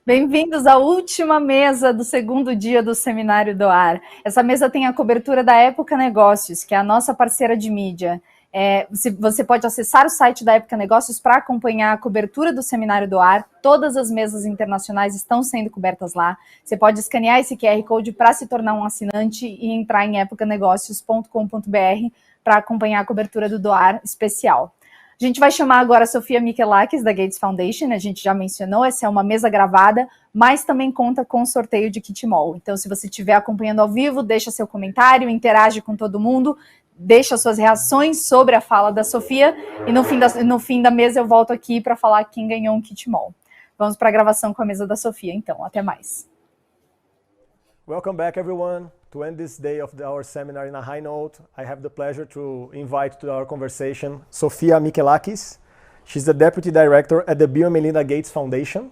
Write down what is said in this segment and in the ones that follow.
Bem-vindos à última mesa do segundo dia do Seminário DOAR. Essa mesa tem a cobertura da Época Negócios, que é a nossa parceira de mídia. Você pode acessar o site da Época Negócios para acompanhar a cobertura do Seminário DOAR. Todas as mesas internacionais estão sendo cobertas lá. Você pode escanear esse QR Code para se tornar um assinante e entrar em epocanegócios.com.br para acompanhar a cobertura do DOAR especial. A gente vai chamar agora a Sofia Michelakis, da Gates Foundation, a gente já mencionou, essa é uma mesa gravada, mas também conta com o sorteio de kit MOL. Então, se você estiver acompanhando ao vivo, deixa seu comentário, interage com todo mundo, deixa suas reações sobre a fala da Sofia, e no fim da mesa eu volto aqui para falar quem ganhou um kit MOL. Vamos para a gravação com a mesa da Sofia, então. Até mais. Welcome back, everyone. To end this day of our seminar in a high note, I have the pleasure to invite to our conversation Sofia Michelakis. She's the Deputy Director at the Bill and Melinda Gates Foundation.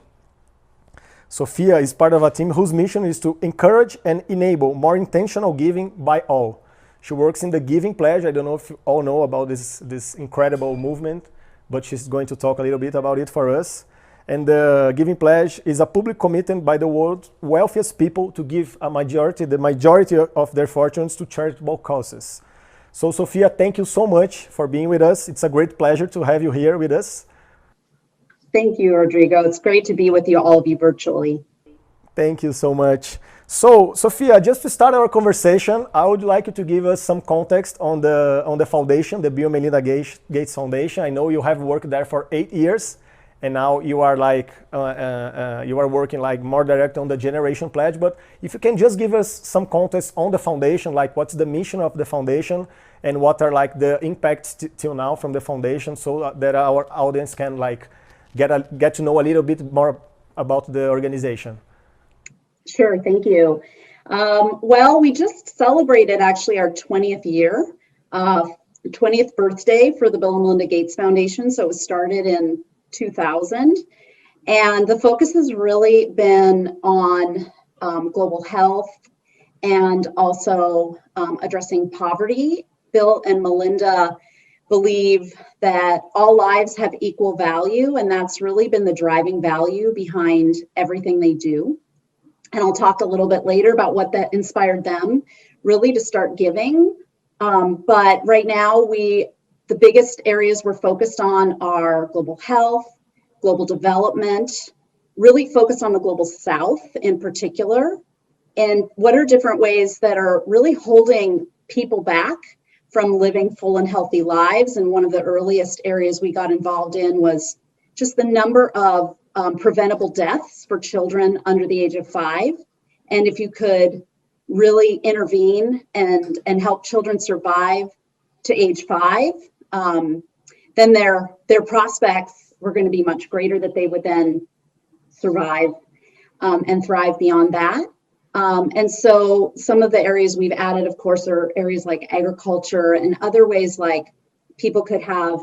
Sofia is part of a team whose mission is to encourage and enable more intentional giving by all. She works in the Giving Pledge. I don't know if you all know about this incredible movement, but she's going to talk a little bit about it for us. And the Giving Pledge is a public commitment by the world's wealthiest people to give the majority of their fortunes to charitable causes. So, Sofia, thank you so much for being with us. It's a great pleasure to have you here with us. Thank you, Rodrigo. It's great to be with you, all of you virtually. Thank you so much. So, Sofia, just to start our conversation, I would like you to give us some context on the foundation, the Bill and Melinda Gates Foundation. I know you have worked there for 8 years. And now you are working like more direct on the Generation Pledge. But if you can just give us some context on the foundation, like what's the mission of the foundation and what are like the impacts till now from the foundation, so that our audience can like get to know a little bit more about the organization. Sure, thank you. Well, we just celebrated actually our 20th year, 20th birthday for the Bill and Melinda Gates Foundation. So it was started in 2000, and the focus has really been on global health and also addressing poverty. Bill and Melinda believe that all lives have equal value, and that's really been the driving value behind everything they do. And I'll talk a little bit later about what that inspired them really to start giving. But right now, the biggest areas we're focused on are global health, global development, really focused on the global south in particular, and what are different ways that are really holding people back from living full and healthy lives. And one of the earliest areas we got involved in was just the number of preventable deaths for children under the age of 5. And if you could really intervene and help children survive to age 5, then their prospects were going to be much greater, that they would then survive and thrive beyond that. And so some of the areas we've added, of course, are areas like agriculture and other ways like people could have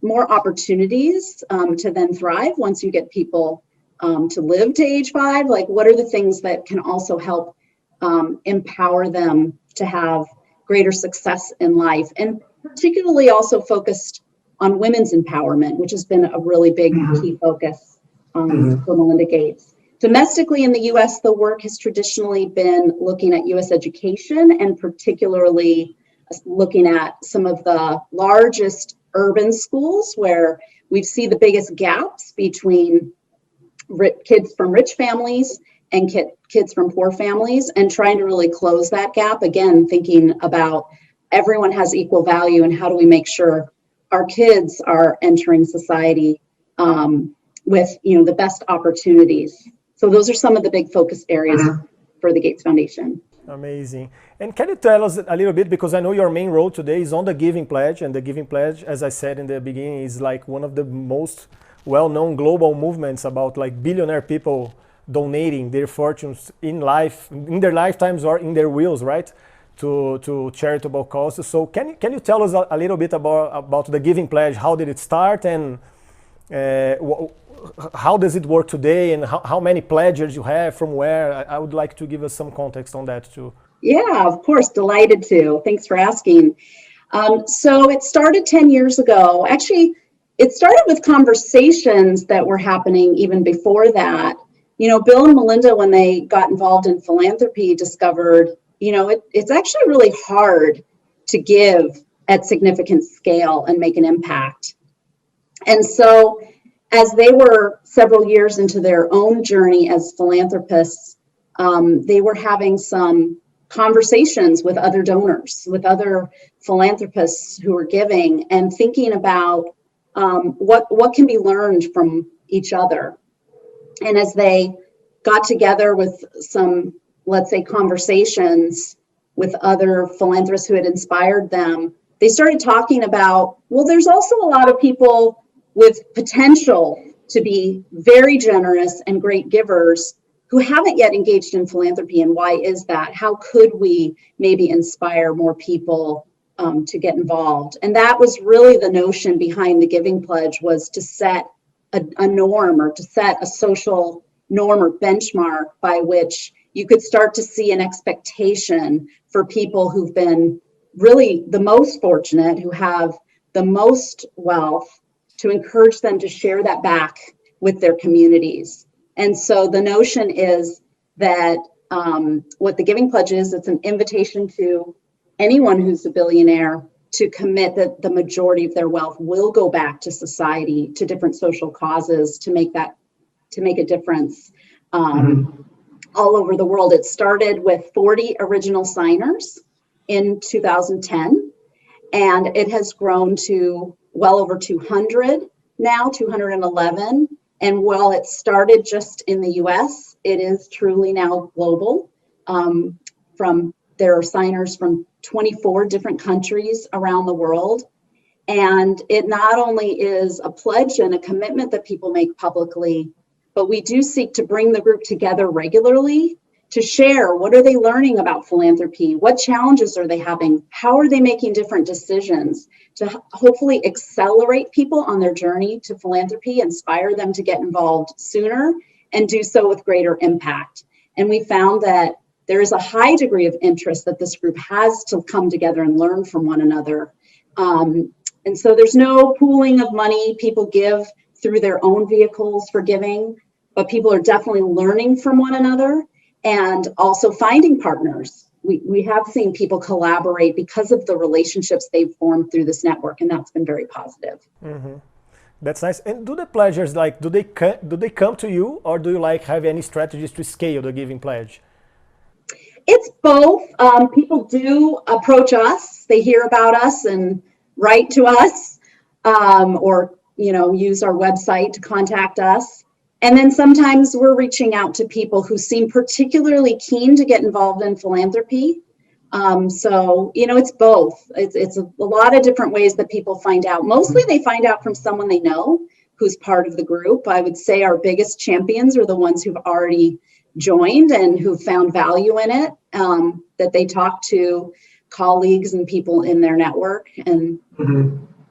more opportunities to then thrive once you get people to live to age 5. Like, what are the things that can also help empower them to have greater success in life, and particularly also focused on women's empowerment, which has been a really big key focus for Melinda Gates. Domestically in the US, the work has traditionally been looking at US education, and particularly looking at some of the largest urban schools where we see the biggest gaps between kids from rich families and kids from poor families, and trying to really close that gap. Again, thinking about everyone has equal value, and how do we make sure our kids are entering society with the best opportunities. So those are some of the big focus areas for the Gates Foundation. Amazing. And can you tell us a little bit, because I know your main role today is on the Giving Pledge, and the Giving Pledge, as I said in the beginning, is like one of the most well-known global movements about like billionaire people donating their fortunes in their lifetimes or in their wills, right, to charitable causes. So can you tell us a little bit about the Giving Pledge? How did it start, and how does it work today, and how many pledges you have, from where? I would like to give us some context on that too. Yeah, of course, delighted to. Thanks for asking. So it started 10 years ago. Actually, it started with conversations that were happening even before that Bill and Melinda, when they got involved in philanthropy, discovered, it's actually really hard to give at significant scale and make an impact. And so as they were several years into their own journey as philanthropists, they were having some conversations with other donors, with other philanthropists who were giving, and thinking about what can be learned from each other. And as they got together with some, let's say, conversations with other philanthropists who had inspired them, they started talking about, well, there's also a lot of people with potential to be very generous and great givers who haven't yet engaged in philanthropy. And why is that? How could we maybe inspire more people to get involved? And that was really the notion behind the Giving Pledge, was to set a norm, or to set a social norm or benchmark by which you could start to see an expectation for people who've been really the most fortunate, who have the most wealth, to encourage them to share that back with their communities. And so the notion is that what the Giving Pledge is, it's an invitation to anyone who's a billionaire to commit that the majority of their wealth will go back to society, to different social causes, to make a difference all over the world. It started with 40 original signers in 2010, and it has grown to well over 200 now, 211. And while it started just in the US, it is truly now global. There are signers from 24 different countries around the world. And it not only is a pledge and a commitment that people make publicly, but we do seek to bring the group together regularly to share, what are they learning about philanthropy? What challenges are they having? How are they making different decisions? To hopefully accelerate people on their journey to philanthropy, inspire them to get involved sooner, and do so with greater impact. And we found that there is a high degree of interest that this group has to come together and learn from one another. And so there's no pooling of money. People give through their own vehicles for giving, but people are definitely learning from one another and also finding partners. We have seen people collaborate because of the relationships they've formed through this network, and that's been very positive. Mm-hmm. That's nice. And do the pledgers, do they come to you, or do you have any strategies to scale the Giving Pledge? It's both. People do approach us. They hear about us and write to us, or use our website to contact us. And then sometimes we're reaching out to people who seem particularly keen to get involved in philanthropy. So, it's both. It's a lot of different ways that people find out. Mostly they find out from someone they know who's part of the group. I would say our biggest champions are the ones who've already joined and who found value in it, that they talk to colleagues and people in their network. And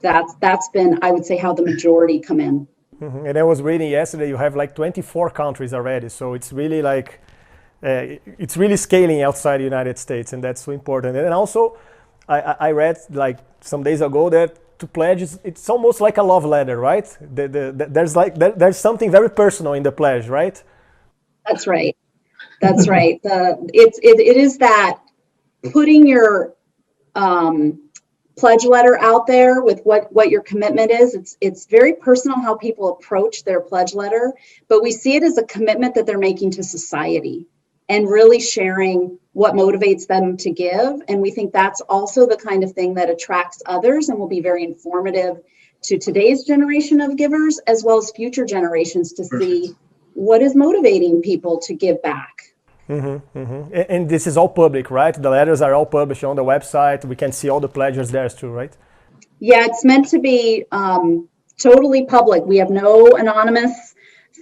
that's been, I would say, how the majority come in. Mm-hmm. And I was reading yesterday, you have 24 countries already. So it's really it's really scaling outside the United States, and that's so important. And also, I read some days ago that to pledge, it's almost like a love letter, right? There's something very personal in the pledge, right? That's right. That's right. It is that putting your pledge letter out there with what your commitment is. It's very personal how people approach their pledge letter, but we see it as a commitment that they're making to society and really sharing what motivates them to give. And we think that's also the kind of thing that attracts others and will be very informative to today's generation of givers, as well as future generations, to see what is motivating people to give back. Mm-hmm, mm-hmm. And this is all public, right? The letters are all published on the website. We can see all the pledgers there too, right? Yeah, it's meant to be totally public. We have no anonymous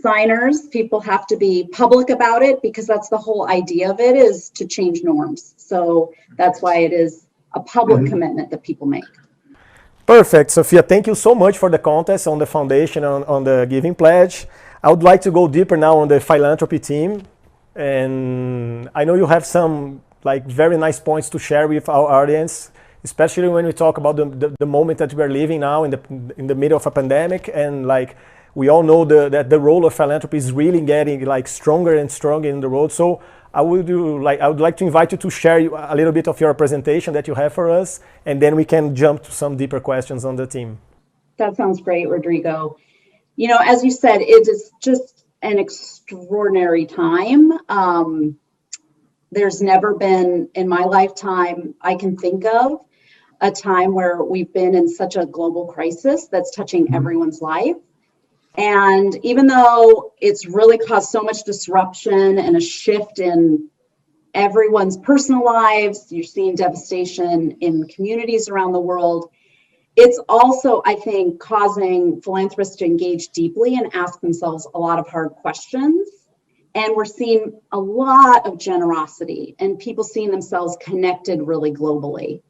signers. People have to be public about it, because that's the whole idea of it, is to change norms. So that's why it is a public commitment that people make. Perfect. Sophia, thank you so much for the contest on the foundation, on the Giving Pledge. I would like to go deeper now on the Philanthropy team. And I know you have some very nice points to share with our audience, especially when we talk about the moment that we are living now in the middle of a pandemic, and we all know that the role of philanthropy is really getting like stronger and stronger in the world. So I would like to invite you to share a little bit of your presentation that you have for us, and then we can jump to some deeper questions on the theme. That sounds great, Rodrigo. You know, as you said, it is just an extraordinary time. There's never been in my lifetime I can think of a time where we've been in such a global crisis that's touching everyone's life. And even though it's really caused so much disruption and a shift in everyone's personal lives, you're seeing devastation in communities around the world, it's also, I think, causing philanthropists to engage deeply and ask themselves a lot of hard questions. And we're seeing a lot of generosity and people seeing themselves connected really globally.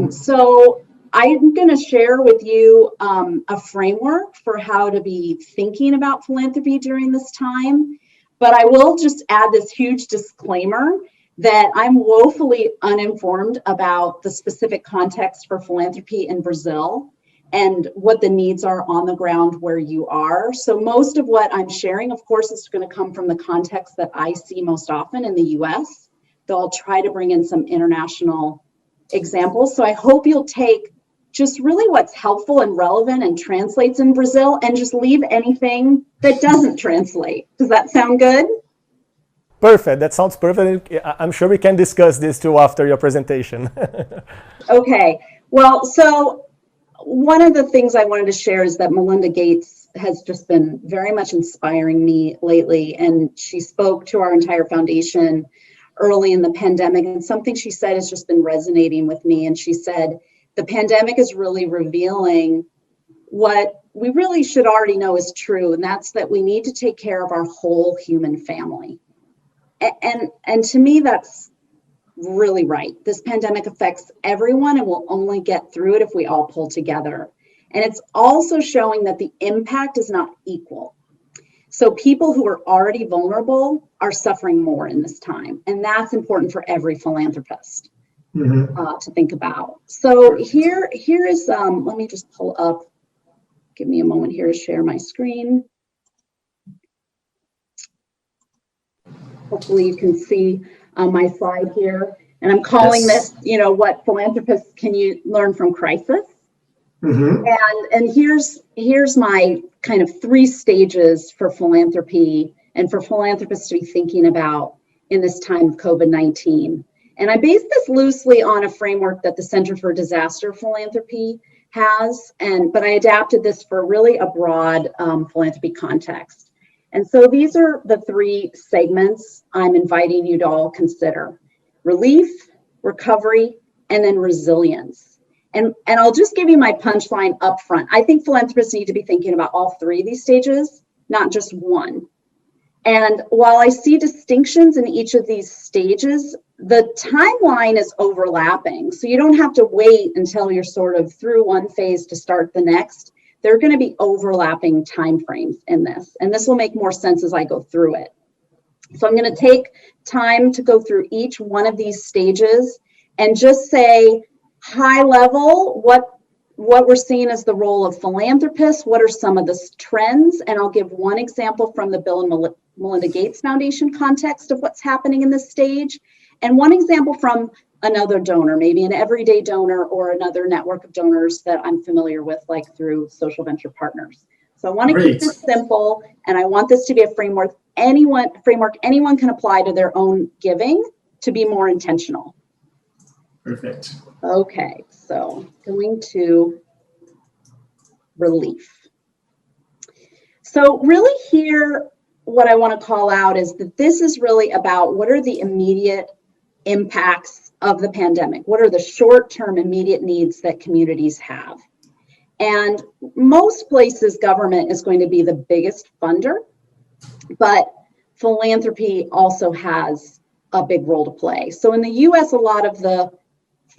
So I'm going to share with you a framework for how to be thinking about philanthropy during this time. But I will just add this huge disclaimer that I'm woefully uninformed about the specific context for philanthropy in Brazil and what the needs are on the ground where you are. So most of what I'm sharing, of course, is going to come from the context that I see most often in the US, though I'll try to bring in some international examples. So I hope you'll take just really what's helpful and relevant and translates in Brazil and just leave anything that doesn't translate. Does that sound good? Perfect. That sounds perfect. I'm sure we can discuss this too after your presentation. Okay. Well, so one of the things I wanted to share is that Melinda Gates has just been very much inspiring me lately. And she spoke to our entire foundation early in the pandemic. And something she said has just been resonating with me. And she said, the pandemic is really revealing what we really should already know is true. And that's that we need to take care of our whole human family. And to me, that's really right. This pandemic affects everyone and we'll only get through it if we all pull together. And it's also showing that the impact is not equal. So people who are already vulnerable are suffering more in this time. And that's important for every philanthropist to think about. So here is, let me just pull up, give me a moment here to share my screen. Hopefully you can see my slide here. And I'm calling this, you know, what philanthropists can you learn from crisis? And here's my kind of 3 stages for philanthropy and for philanthropists to be thinking about in this time of COVID-19. And I based this loosely on a framework that the Center for Disaster Philanthropy has, but I adapted this for really a broad philanthropy context. And so these are the 3 segments I'm inviting you to all consider: relief, recovery, and then resilience. And I'll just give you my punchline up front. I think philanthropists need to be thinking about all 3 of these stages, not just one. And while I see distinctions in each of these stages, the timeline is overlapping. So you don't have to wait until you're sort of through one phase to start the next. There are going to be overlapping timeframes in this, and this will make more sense as I go through it. So I'm going to take time to go through each one of these stages and just say high level what we're seeing as the role of philanthropists, what are some of the trends, and I'll give one example from the Bill and Melinda Gates Foundation context of what's happening in this stage, and one example from another donor, maybe an everyday donor or another network of donors that I'm familiar with, like through social venture partners. So I want to keep this simple, and I want this to be a framework anyone can apply to their own giving to be more intentional. Perfect. Okay, so going to relief. So really here, what I want to call out is that this is really about what are the immediate impacts of the pandemic? What are the short-term immediate needs that communities have? And most places, government is going to be the biggest funder, but philanthropy also has a big role to play. So in the US, a lot of the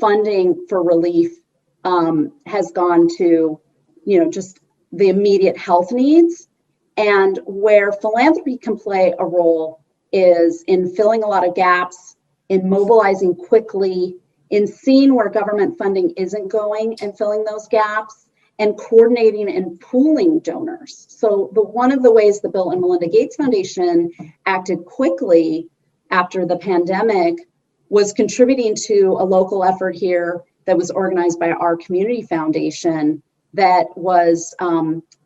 funding for relief has gone to, you know, just the immediate health needs. And where philanthropy can play a role is in filling a lot of gaps, in mobilizing quickly, in seeing where government funding isn't going and filling those gaps, and coordinating and pooling donors. So one of the ways the Bill and Melinda Gates Foundation acted quickly after the pandemic was contributing to a local effort here that was organized by our community foundation that was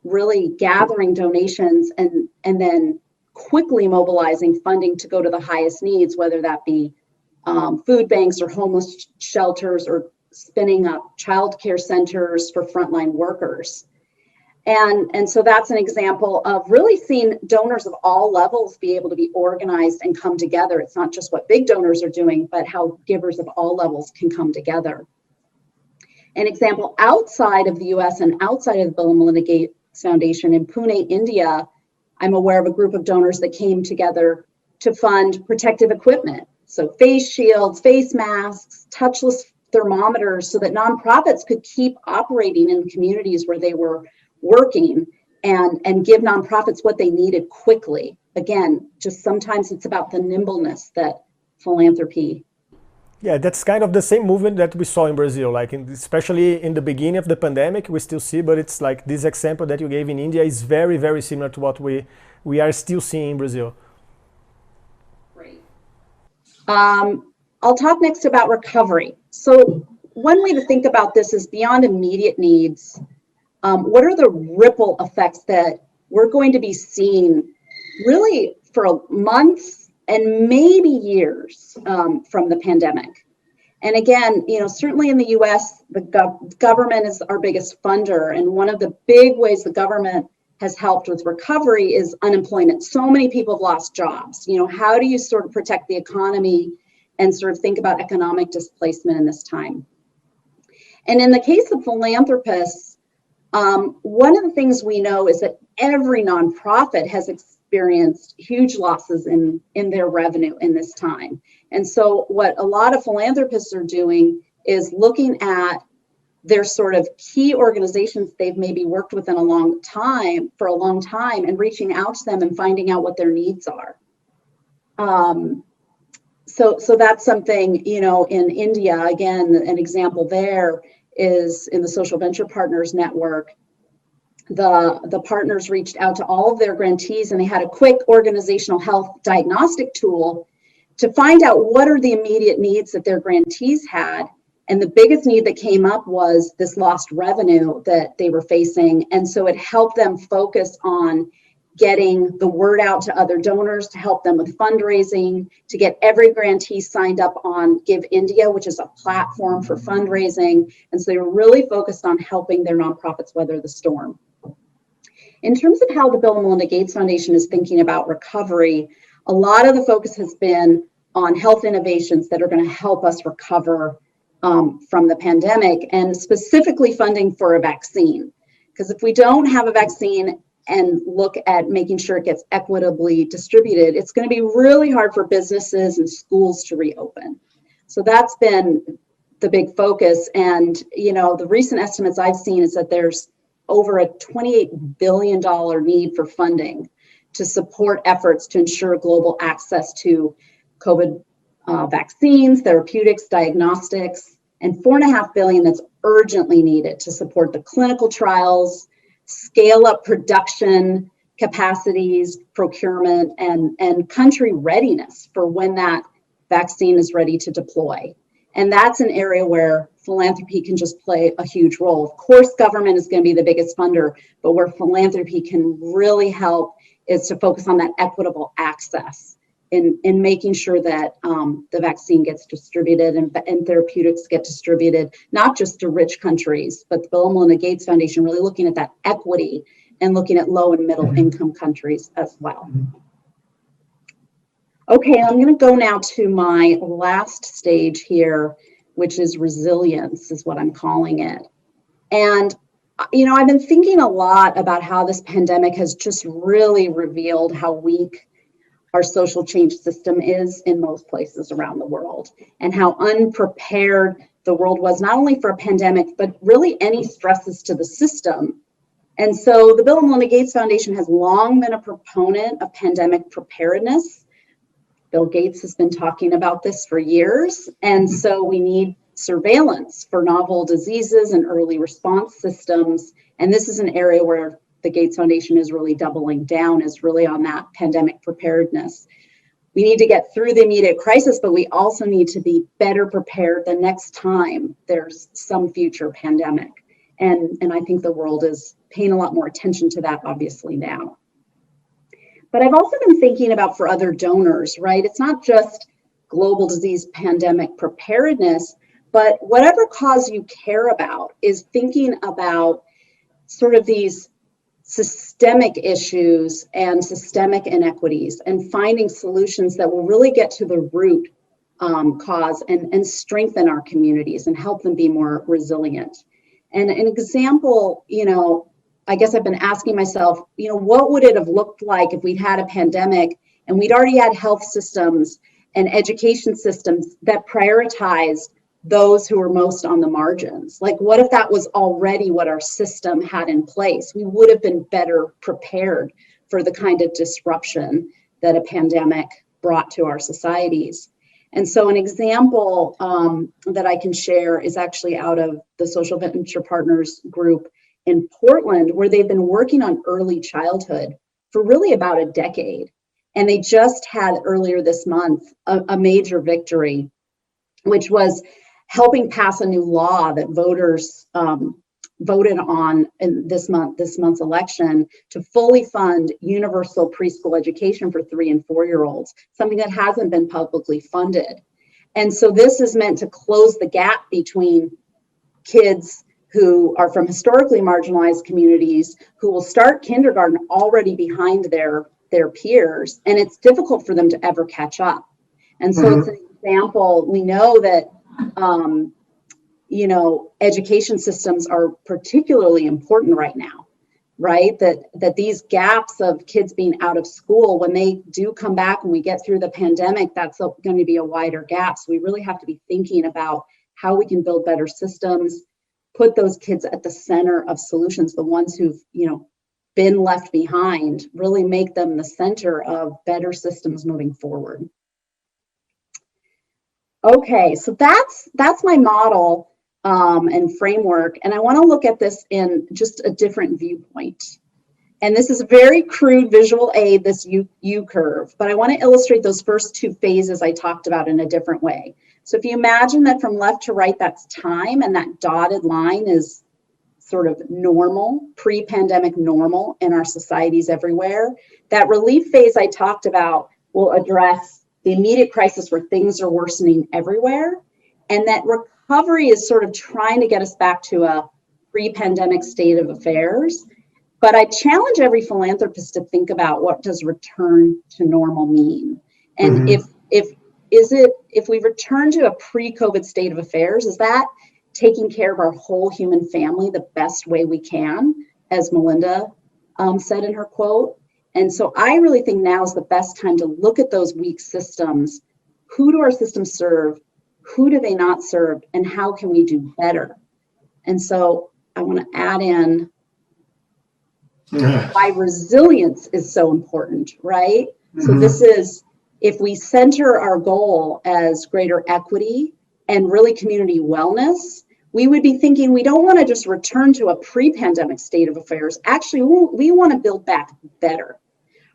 really gathering donations and then quickly mobilizing funding to go to the highest needs, whether that be food banks or homeless shelters or spinning up childcare centers for frontline workers. And so that's an example of really seeing donors of all levels be able to be organized and come together. It's not just what big donors are doing, but how givers of all levels can come together. An example outside of the US and outside of the Bill and Melinda Gates Foundation in Pune, India, I'm aware of a group of donors that came together to fund protective equipment. So face shields, face masks, touchless thermometers, so that nonprofits could keep operating in communities where they were working and give nonprofits what they needed quickly. Again, just sometimes it's about the nimbleness that philanthropy. Yeah, that's kind of the same movement that we saw in Brazil, like especially in the beginning of the pandemic, we still see, but it's like this example that you gave in India is very, very similar to what we are still seeing in Brazil. Great. I'll talk next about recovery. So one way to think about this is beyond immediate needs. What are the ripple effects that we're going to be seeing really for months and maybe years from the pandemic? And again, certainly in the US, the government is our biggest funder. And one of the big ways the government has helped with recovery is unemployment. So many people have lost jobs. How do you sort of protect the economy and sort of think about economic displacement in this time? And in the case of philanthropists, one of the things we know is that every nonprofit has experienced huge losses in their revenue in this time. And so what a lot of philanthropists are doing is looking at their sort of key organizations they've maybe worked with for a long time and reaching out to them and finding out what their needs are. So that's something, in India, again, an example there is in the Social Venture Partners Network. The partners reached out to all of their grantees and they had a quick organizational health diagnostic tool to find out what are the immediate needs that their grantees had. And the biggest need that came up was this lost revenue that they were facing. And so it helped them focus on getting the word out to other donors, to help them with fundraising, to get every grantee signed up on Give India, which is a platform for fundraising. And so they were really focused on helping their nonprofits weather the storm. In terms of how the Bill and Melinda Gates Foundation is thinking about recovery, a lot of the focus has been on health innovations that are going to help us recover from the pandemic, and specifically funding for a vaccine. Because if we don't have a vaccine and look at making sure it gets equitably distributed, it's going to be really hard for businesses and schools to reopen. So that's been the big focus. And, the recent estimates I've seen is that there's over a $28 billion need for funding to support efforts to ensure global access to COVID vaccines, therapeutics, diagnostics, and $4.5 billion that's urgently needed to support the clinical trials, scale up production capacities, procurement, and country readiness for when that vaccine is ready to deploy. And that's an area where philanthropy can just play a huge role. Of course, government is going to be the biggest funder, but where philanthropy can really help is to focus on that equitable access in making sure that the vaccine gets distributed and therapeutics get distributed, not just to rich countries, but the Bill and Melinda Gates Foundation really looking at that equity and looking at low and middle income countries as well. Okay, I'm going to go now to my last stage here, which is resilience, is what I'm calling it. And, I've been thinking a lot about how this pandemic has just really revealed how weak our social change system is in most places around the world, and how unprepared the world was, not only for a pandemic, but really any stresses to the system. And so the Bill and Melinda Gates Foundation has long been a proponent of pandemic preparedness. Bill Gates has been talking about this for years. And so we need surveillance for novel diseases and early response systems. And this is an area where the Gates Foundation is really doubling down, is really on that pandemic preparedness. We need to get through the immediate crisis, but we also need to be better prepared the next time there's some future pandemic. And I think the world is paying a lot more attention to that, obviously, now. But I've also been thinking about for other donors, right? It's not just global disease pandemic preparedness, but whatever cause you care about is thinking about sort of these systemic issues and systemic inequities and finding solutions that will really get to the root cause and strengthen our communities and help them be more resilient. And an example, I guess I've been asking myself, what would it have looked like if we'd had a pandemic and we'd already had health systems and education systems that prioritized those who were most on the margins? Like, what if that was already what our system had in place? We would have been better prepared for the kind of disruption that a pandemic brought to our societies. And so an example that I can share is actually out of the Social Venture Partners group in Portland, where they've been working on early childhood for really about a decade. And they just had earlier this month a major victory, which was helping pass a new law that voters voted on in this month's election to fully fund universal preschool education for 3- and 4-year-olds, something that hasn't been publicly funded. And so this is meant to close the gap between kids who are from historically marginalized communities who will start kindergarten already behind their peers, and it's difficult for them to ever catch up. And so it's an example. We know that education systems are particularly important right now, right? That these gaps of kids being out of school, when they do come back and we get through the pandemic, that's going to be a wider gap. So we really have to be thinking about how we can build better systems, put those kids at the center of solutions, the ones who've, been left behind, really make them the center of better systems moving forward. Okay, so that's my model and framework, and I want to look at this in just a different viewpoint. And this is a very crude visual aid, this U curve, but I want to illustrate those first two phases I talked about in a different way. So if you imagine that from left to right, that's time, and that dotted line is sort of normal, pre-pandemic normal in our societies everywhere. That relief phase I talked about will address the immediate crisis where things are worsening everywhere. And that recovery is sort of trying to get us back to a pre-pandemic state of affairs. But I challenge every philanthropist to think about, what does return to normal mean? And if we return to a pre-COVID state of affairs, is that taking care of our whole human family the best way we can, as Melinda said in her quote? And so I really think now is the best time to look at those weak systems. Who do our systems serve? Who do they not serve? And how can we do better? And so I want to add in why resilience is so important, right? So this is, if we center our goal as greater equity and really community wellness, we would be thinking we don't want to just return to a pre-pandemic state of affairs. Actually, we want to build back better,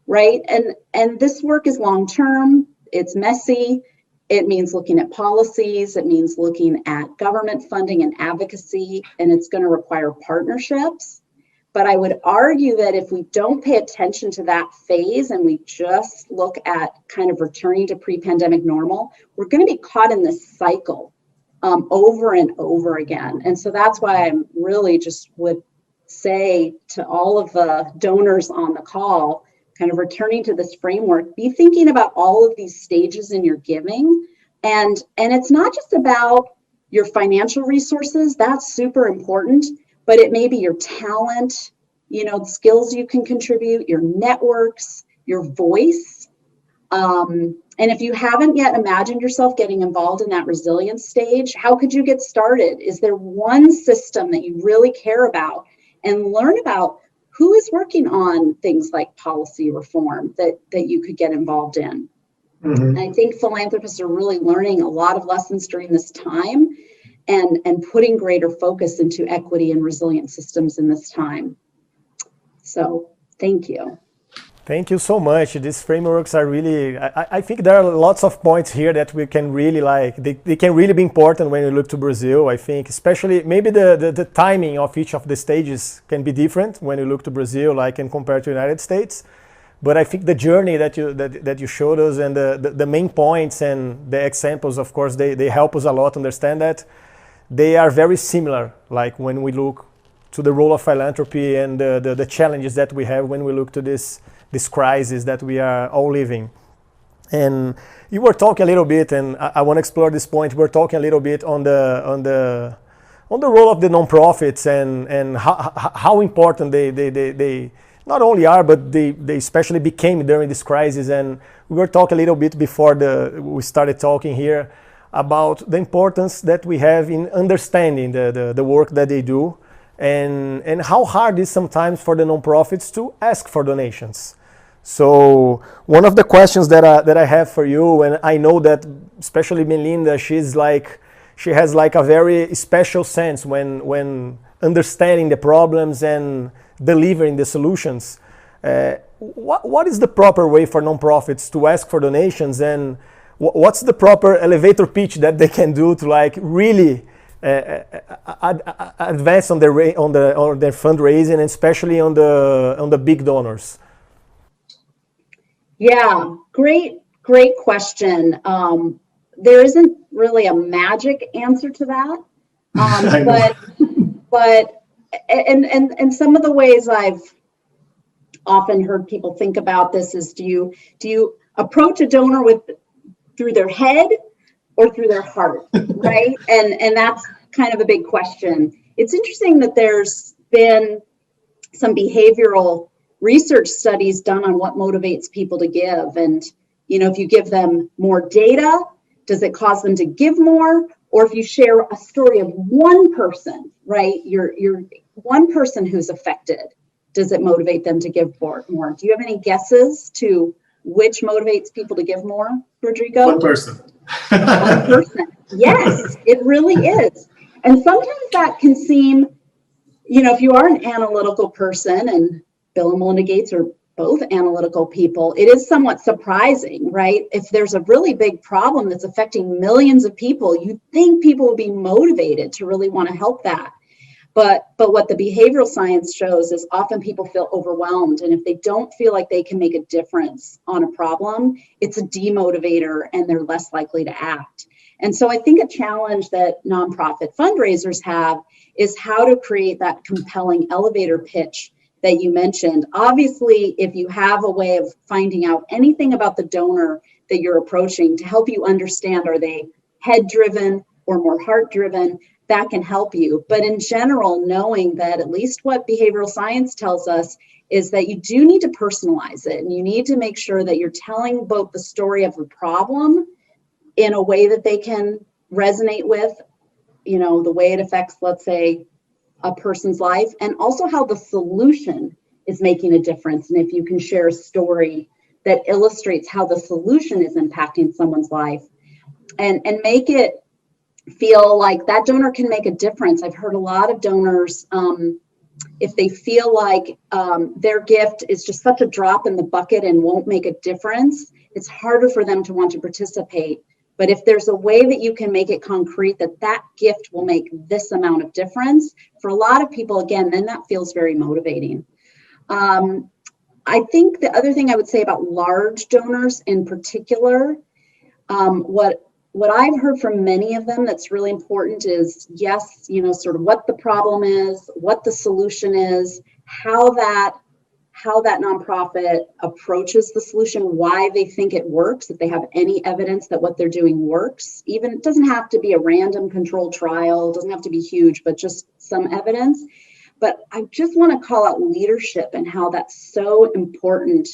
right? And this work is long-term, it's messy, it means looking at policies, it means looking at government funding and advocacy, and it's going to require partnerships. But I would argue that if we don't pay attention to that phase and we just look at kind of returning to pre-pandemic normal, we're going to be caught in this cycle over and over again. And so that's why I really just would say to all of the donors on the call, kind of returning to this framework, be thinking about all of these stages in your giving. And it's not just about your financial resources, that's super important, but it may be your talent, the skills you can contribute, your networks, your voice. And if you haven't yet imagined yourself getting involved in that resilience stage, how could you get started? Is there one system that you really care about? And learn about who is working on things like policy reform that you could get involved in. And I think philanthropists are really learning a lot of lessons during this time. and putting greater focus into equity and resilient systems in this time. So thank you. Thank you so much. These frameworks are really, I think there are lots of points here that we can really like, they can really be important when you look to Brazil. I think especially maybe the timing of each of the stages can be different when you look to Brazil, like and compared to the United States. But I think the journey that you showed us and the main points and the examples, of course, they help us a lot to understand that. They are very similar, like when we look to the role of philanthropy and the challenges that we have when we look to this crisis that we are all living. And you were talking a little bit, and I want to explore this point. We're talking a little bit on the role of the nonprofits and how important they not only are, but they especially became during this crisis. And we were talking a little bit before we started talking here about the importance that we have in understanding the work that they do, and how hard it is sometimes for the nonprofits to ask for donations. So one of the questions that I have for you, and I know that especially Melinda, she has like a very special sense when understanding the problems and delivering the solutions. What is the proper way for nonprofits to ask for donations, and what's the proper elevator pitch that they can do to like really advance on their fundraising, and especially on the big donors? Yeah, great question. There isn't really a magic answer to that, but some of the ways I've often heard people think about this is, do you approach a donor through their head or through their heart, right? And that's kind of a big question. It's interesting that there's been some behavioral research studies done on what motivates people to give. And, if you give them more data, does it cause them to give more? Or if you share a story of one person, right? You're one person who's affected, does it motivate them to give more? Do you have any guesses to which motivates people to give more, Rodrigo? One person. One person. Yes, it really is. And sometimes that can seem, if you are an analytical person, and Bill and Melinda Gates are both analytical people, it is somewhat surprising, right? If there's a really big problem that's affecting millions of people, you'd think people would be motivated to really want to help that. But what the behavioral science shows is often people feel overwhelmed. And if they don't feel like they can make a difference on a problem, it's a demotivator and they're less likely to act. And so I think a challenge that nonprofit fundraisers have is how to create that compelling elevator pitch that you mentioned. Obviously, if you have a way of finding out anything about the donor that you're approaching to help you understand, are they head-driven or more heart-driven, that can help you. But in general, knowing that at least what behavioral science tells us is that you do need to personalize it, and you need to make sure that you're telling both the story of the problem in a way that they can resonate with, the way it affects, let's say, a person's life, and also how the solution is making a difference. And if you can share a story that illustrates how the solution is impacting someone's life, and make it feel like that donor can make a difference. I've heard a lot of donors, if they feel like their gift is just such a drop in the bucket and won't make a difference, it's harder for them to want to participate. But if there's a way that you can make it concrete that gift will make this amount of difference, for a lot of people, again, then that feels very motivating. I think the other thing I would say about large donors in particular, what I've heard from many of them that's really important is, yes, sort of what the problem is, what the solution is, how that nonprofit approaches the solution, why they think it works, if they have any evidence that what they're doing works. Even, it doesn't have to be a random controlled trial, it doesn't have to be huge, but just some evidence. But I just want to call out leadership and how that's so important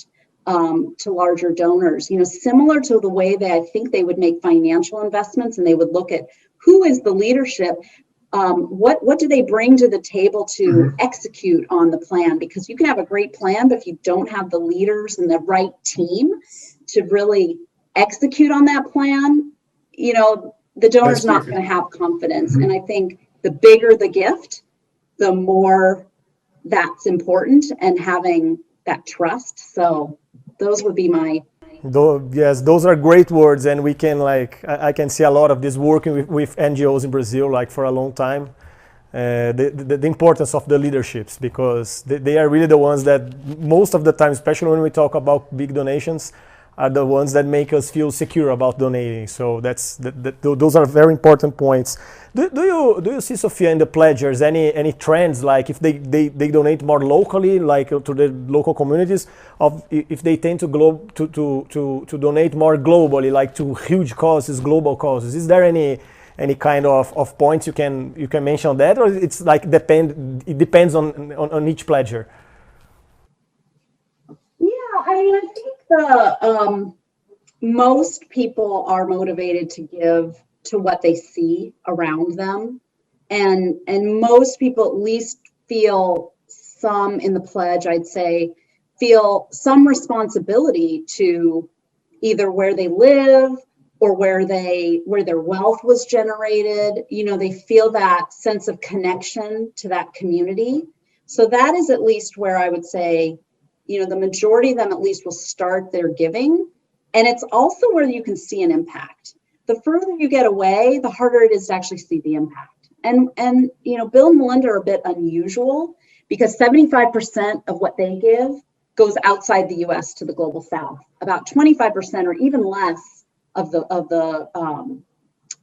to larger donors. Similar to the way that I think they would make financial investments, and they would look at who is the leadership. What do they bring to the table to execute on the plan? Because you can have a great plan, but if you don't have the leaders and the right team to really execute on that plan, the donor's not going to have confidence. And I think the bigger the gift, the more that's important, and having that trust. So those would be my... Yes, those are great words, and we can I can see a lot of this working with NGOs in Brazil for a long time. The importance of the leaderships, because they are really the ones that most of the time, especially when we talk about big donations, are the ones that make us feel secure about donating. So those are very important points. Do you see, Sofia, in the pledgers any trends, like if they donate more locally, to the local communities, if they tend to donate more globally, like to huge causes, global causes? Is there any kind of points you can mention on that, or it's it depends on each pledger? Yeah, I mean, I think most people are motivated to give to what they see around them, and most people at least feel some in the pledge, I'd say, feel some responsibility to either where they live or where their wealth was generated. They feel that sense of connection to that community. So that is at least where I would say, the majority of them at least will start their giving. And it's also where you can see an impact. The further you get away, the harder it is to actually see the impact. And Bill and Melinda are a bit unusual, because 75% of what they give goes outside the US to the global South. About 25% or even less of the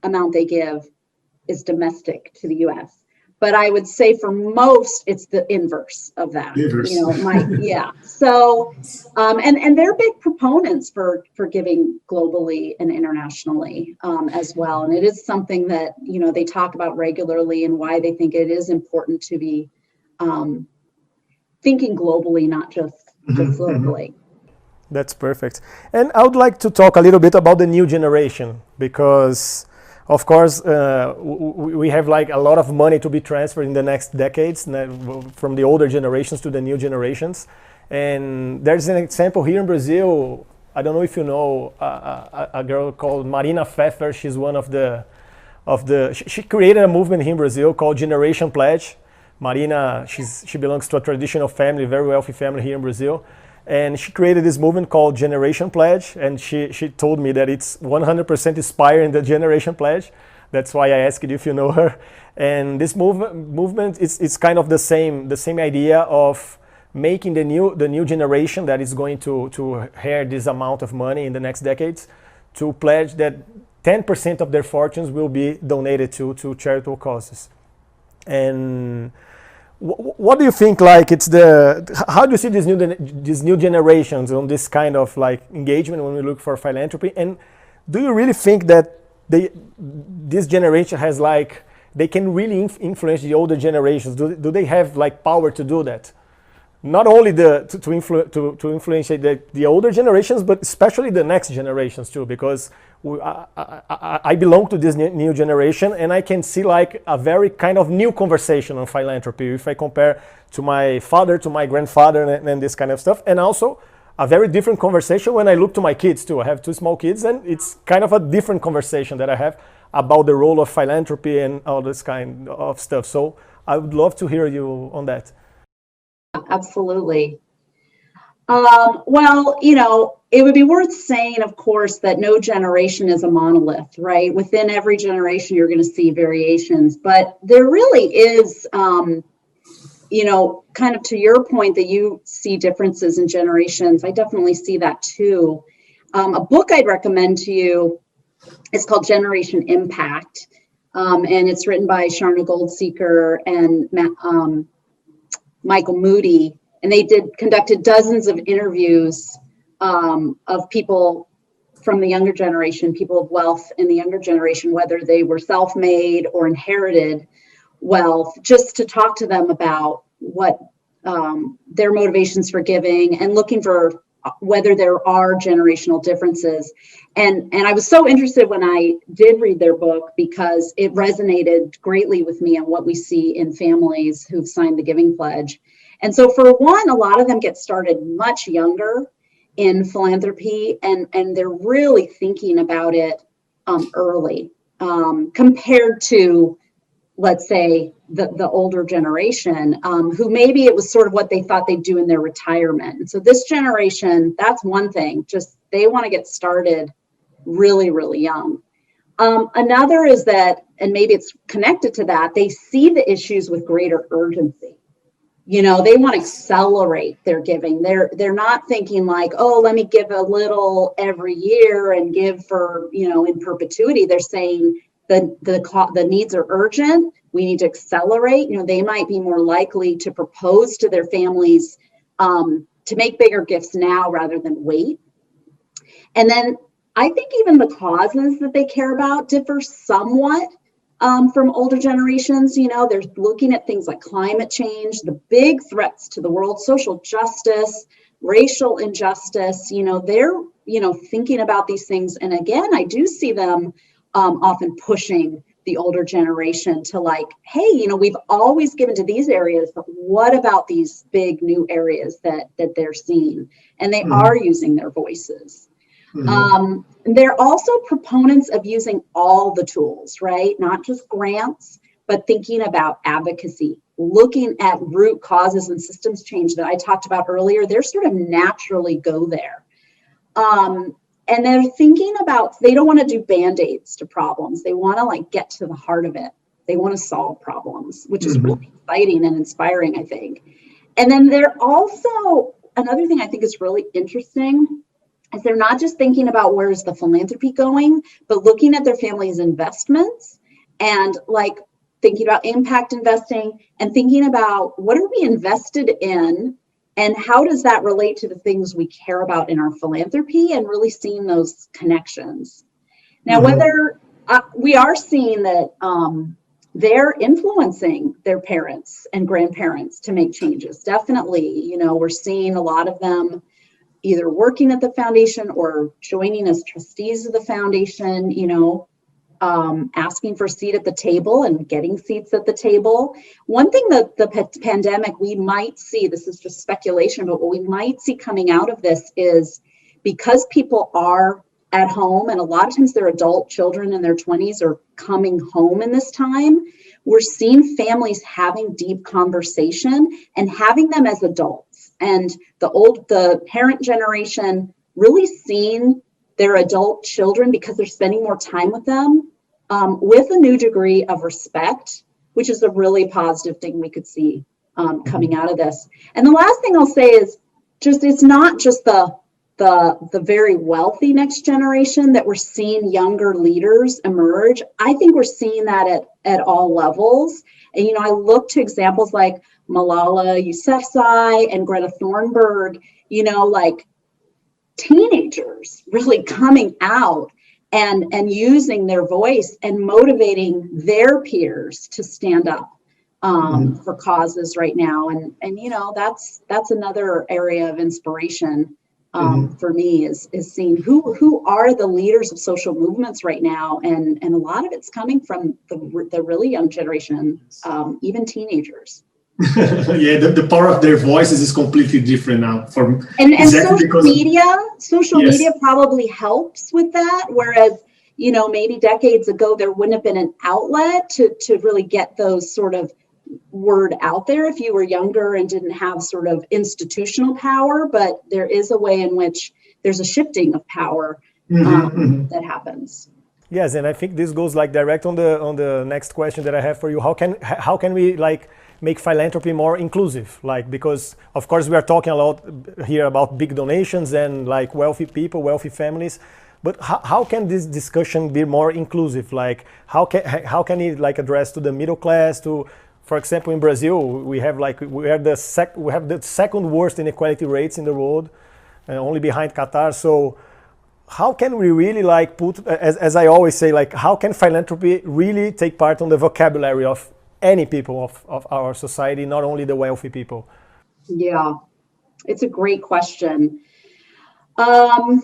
amount they give is domestic to the US. But I would say for most, it's the inverse of that. Yeah. So, and they're big proponents for giving globally and internationally as well. And it is something that, they talk about regularly, and why they think it is important to be thinking globally, not just locally. That's perfect. And I would like to talk a little bit about the new generation, because of course, we have a lot of money to be transferred in the next decades, from the older generations to the new generations. And there's an example here in Brazil. I don't know if you know a girl called Marina Pfeffer. She's one of the she created a movement here in Brazil called Generation Pledge. Marina, she belongs to a traditional family, very wealthy family here in Brazil. And she created this movement called Generation Pledge, and she told me that it's 100% inspired in the Generation Pledge. That's why I asked if you know her. And this movement is kind of the same idea of making the new generation that is going to inherit this amount of money in the next decades, to pledge that 10% of their fortunes will be donated to charitable causes. And what do you think? How do you see these new generations on this kind of engagement when we look for philanthropy? And do you really think that this generation has they can really influence the older generations? Do they have power to do that? Not only to influence the older generations, but especially the next generations too, because I belong to this new generation, and I can see a very kind of new conversation on philanthropy if I compare to my father, to my grandfather, and this kind of stuff. And also a very different conversation when I look to my kids too. I have 2 small kids, and it's kind of a different conversation that I have about the role of philanthropy and all this kind of stuff. So I would love to hear you on that. Absolutely. Well, it would be worth saying, of course, that no generation is a monolith, right? Within every generation, you're going to see variations, but there really is, kind of to your point that you see differences in generations. I definitely see that too. A book I'd recommend to you is called Generation Impact, and it's written by Sharna Goldseeker and Michael Moody, and they conducted dozens of interviews of people from the younger generation, people of wealth in the younger generation, whether they were self-made or inherited wealth, just to talk to them about what their motivations for giving, and looking for whether there are generational differences. And I was so interested when I did read their book, because it resonated greatly with me on what we see in families who've signed the Giving Pledge. And so for one, a lot of them get started much younger in philanthropy, and they're really thinking about it early. compared to, let's say, the older generation, who maybe it was sort of what they thought they'd do in their retirement. And so this generation, that's one thing, just they want to get started really, really young. Another is that, and maybe it's connected to that, they see the issues with greater urgency. You know, they want to accelerate their giving. They're not thinking like, oh, let me give a little every year and give for, you know, in perpetuity. They're saying the needs are urgent. We need to accelerate. You know, they might be more likely to propose to their families to make bigger gifts now rather than wait. And then I think even the causes that they care about differ somewhat from older generations. You know, they're looking at things like climate change, the big threats to the world, social justice, racial injustice. You know, they're, you know, thinking about these things. And again, I do see them often pushing the older generation to like, hey, you know, we've always given to these areas, but what about these big new areas that they're seeing? And they are using their voices. They're also proponents of using all the tools, right? Not just grants, but thinking about advocacy, looking at root causes and systems change that I talked about earlier. They're sort of naturally go there. And they're thinking about, they don't want to do band-aids to problems. They want to like get to the heart of it. They want to solve problems, which is really exciting and inspiring, I think. And then they're also, another thing I think is really interesting is they're not just thinking about where's the philanthropy going, but looking at their family's investments and like thinking about impact investing and thinking about what are we invested in and how does that relate to the things we care about in our philanthropy, and really seeing those connections. Now, whether we are seeing that they're influencing their parents and grandparents to make changes. Definitely, you know, we're seeing a lot of them either working at the foundation or joining as trustees of the foundation, you know, asking for a seat at the table and getting seats at the table. One thing that the pandemic we might see, this is just speculation, but what we might see coming out of this is because people are at home and a lot of times their adult children in their 20s are coming home in this time, we're seeing families having deep conversation and having them as adults. And the parent generation really seeing their adult children, because they're spending more time with them, with a new degree of respect, which is a really positive thing we could see coming out of this. And the last thing I'll say is just, it's not just the very wealthy next generation that we're seeing younger leaders emerge. I think we're seeing that at all levels. And, you know, I look to examples like Malala Yousafzai and Greta Thunberg, you know, like teenagers really coming out and using their voice and motivating their peers to stand up for causes right now. And you know, that's another area of inspiration for me is seeing who are the leaders of social movements right now. And a lot of it's coming from the really young generation, even teenagers. Yeah, the power of their voices is completely different now. And social media probably helps with that. Whereas, you know, maybe decades ago, there wouldn't have been an outlet to really get those sort of word out there if you were younger and didn't have sort of institutional power. But there is a way in which there's a shifting of power that happens. Yes, and I think this goes like direct on the next question that I have for you. How can we like make philanthropy more inclusive? Like, because of course we are talking a lot here about big donations and like wealthy people, wealthy families, but how can this discussion be more inclusive? Like, how can it like address to the middle class? To, for example, in Brazil, we have the second worst inequality rates in the world, only behind Qatar. So how can we really like put, as I always say, like how can philanthropy really take part on the vocabulary of any people of our society, not only the wealthy people? Yeah, it's a great question. I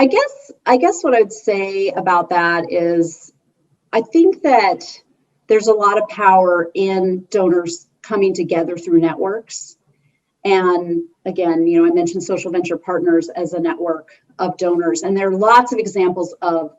guess what I'd say about that is I think that there's a lot of power in donors coming together through networks. And again, you know, I mentioned Social Venture Partners as a network of donors, and there are lots of examples of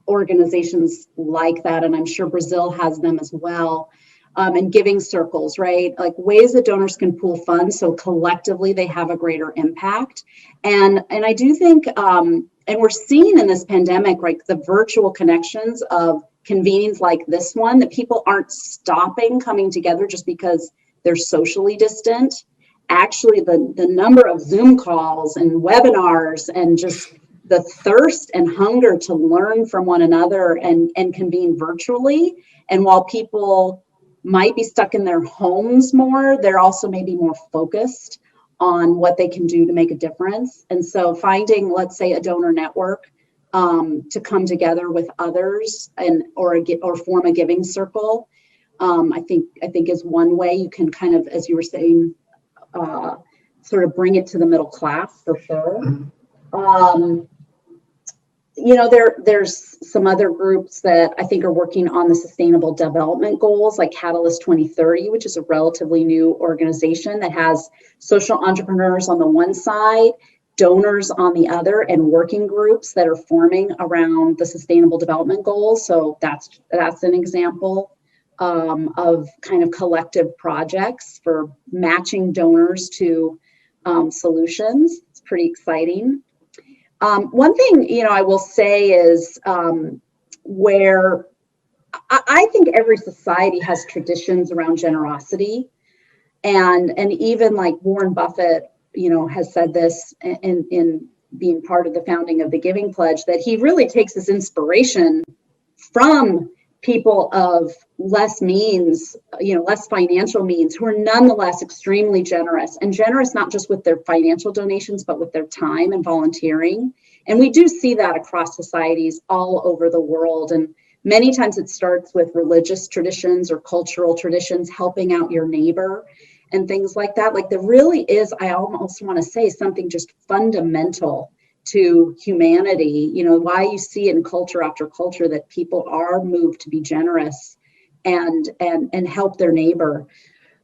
organizations like that, and I'm sure Brazil has them as well. And giving circles, right? Like ways that donors can pool funds so collectively they have a greater impact. And I do think, and we're seeing in this pandemic, like the virtual connections of convenings like this one, that people aren't stopping coming together just because they're socially distant. Actually, the number of Zoom calls and webinars and just the thirst and hunger to learn from one another and convene virtually. And while people might be stuck in their homes more, they're also maybe more focused on what they can do to make a difference. And so finding, let's say, a donor network to come together with others and or form a giving circle, I think is one way you can kind of, as you were saying, sort of bring it to the middle class for sure. You know, there's some other groups that I think are working on the sustainable development goals, like Catalyst 2030, which is a relatively new organization that has social entrepreneurs on the one side, donors on the other, and working groups that are forming around the sustainable development goals. So that's an example of kind of collective projects for matching donors to solutions. It's pretty exciting. One thing, you know, I will say is where I think every society has traditions around generosity, and even like Warren Buffett, you know, has said this in being part of the founding of the Giving Pledge, that he really takes his inspiration from people of less means, you know, less financial means, who are nonetheless extremely generous, and generous not just with their financial donations, but with their time and volunteering. And we do see that across societies all over the world. And many times it starts with religious traditions or cultural traditions, helping out your neighbor and things like that. Like there really is, I almost want to say, something just fundamental to humanity, you know, why you see in culture after culture that people are moved to be generous and help their neighbor,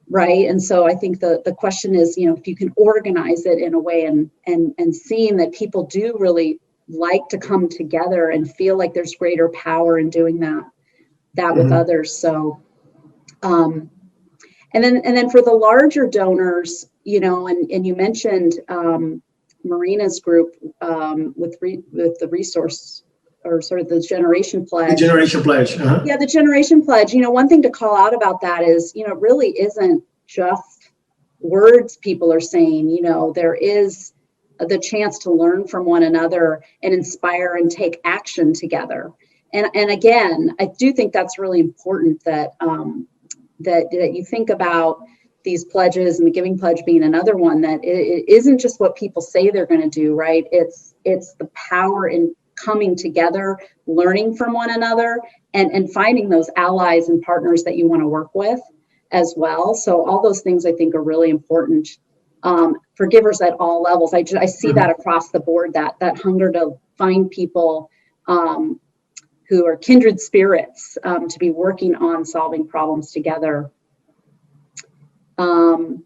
right? And so I think the question is, you know, if you can organize it in a way and seeing that people do really like to come together and feel like there's greater power in doing that with others. So and then for the larger donors, you know, and you mentioned Marina's group with the resource, or sort of the Generation Pledge. The Generation Pledge. Yeah, the Generation Pledge. You know, one thing to call out about that is, you know, it really isn't just words people are saying. You know, there is the chance to learn from one another and inspire and take action together. And again, I do think that's really important that that you think about these pledges, and the Giving Pledge being another one, that it isn't just what people say they're going to do, right? It's the power in coming together, learning from one another, and finding those allies and partners that you want to work with as well. So all those things I think are really important for givers at all levels. I see that across the board, that hunger to find people who are kindred spirits to be working on solving problems together. I'm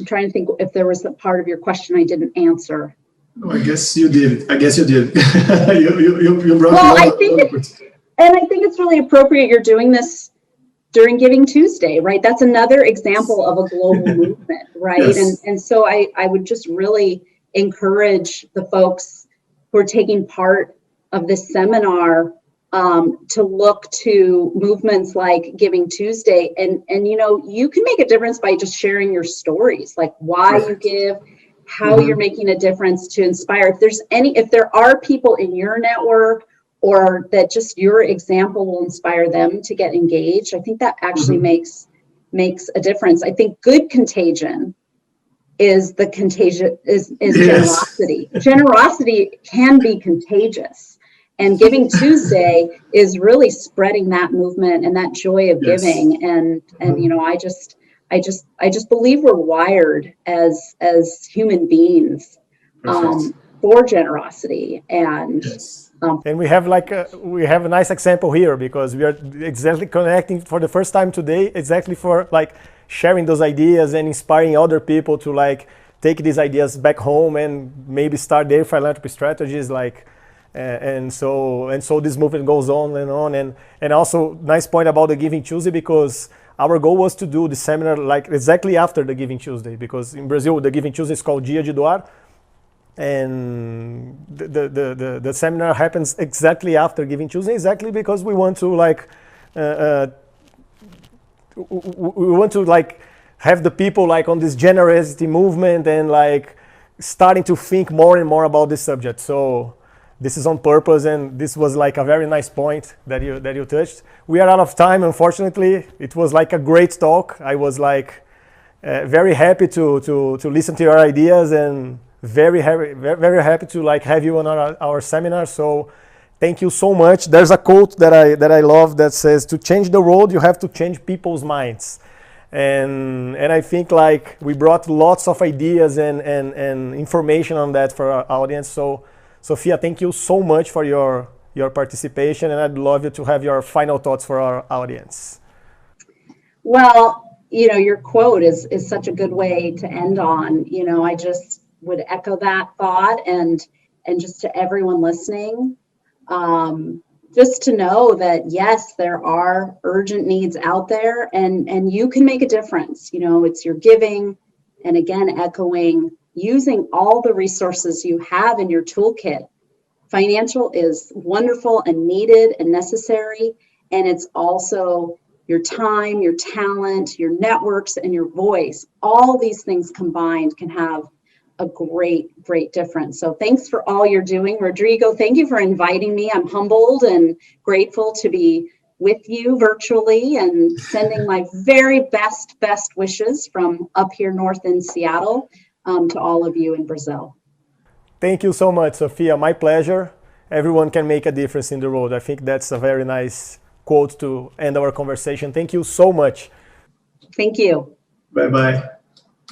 trying to think if there was a part of your question I didn't answer. Oh, I guess you did. you brought well, I think it's really appropriate you're doing this during Giving Tuesday, right? That's another example of a global movement, right? Yes. And so I would just really encourage the folks who are taking part of this seminar to look to movements like Giving Tuesday, and you know, you can make a difference by just sharing your stories, like why you give, how you're making a difference to inspire. If there are people in your network, or that just your example will inspire them to get engaged, I think that actually makes a difference. I think good contagion is the contagion is generosity. Generosity can be contagious. And Giving Tuesday is really spreading that movement and that joy of giving. And you know, I just believe we're wired as human beings for generosity. And and we have a nice example here, because we are exactly connecting for the first time today, exactly for like sharing those ideas and inspiring other people to like take these ideas back home and maybe start their philanthropy strategies. Like, And so this movement goes on, and also nice point about the Giving Tuesday, because our goal was to do the seminar like exactly after the Giving Tuesday, because in Brazil the Giving Tuesday is called Dia de Doar, and the seminar happens exactly after Giving Tuesday, exactly because we want to have the people like on this generosity movement and like starting to think more and more about this subject. So this is on purpose, and this was like a very nice point that you touched. We are out of time, unfortunately. It was like a great talk. I was like very happy to listen to your ideas, and very happy to like have you on our seminar. So thank you so much. There's a quote that I love that says, "To change the world, you have to change people's minds." And I think like we brought lots of ideas and information on that for our audience. So Sofia, thank you so much for your participation, and I'd love you to have your final thoughts for our audience. Well, your quote is such a good way to end on. I just would echo that thought, and just to everyone listening, just to know that yes, there are urgent needs out there, and you can make a difference. It's your giving, and again, echoing, using all the resources you have in your toolkit. Financial is wonderful and needed and necessary, and it's also your time, your talent, your networks, and your voice. All these things combined can have a great difference. So thanks for all you're doing. Rodrigo, thank you for inviting me. I'm humbled and grateful to be with you virtually, and sending my very best wishes from up here north in Seattle to all of you in Brazil. Thank you so much, Sofia. My pleasure. Everyone can make a difference in the world. I think that's a very nice quote to end our conversation. Thank you so much. Thank you. Bye-bye.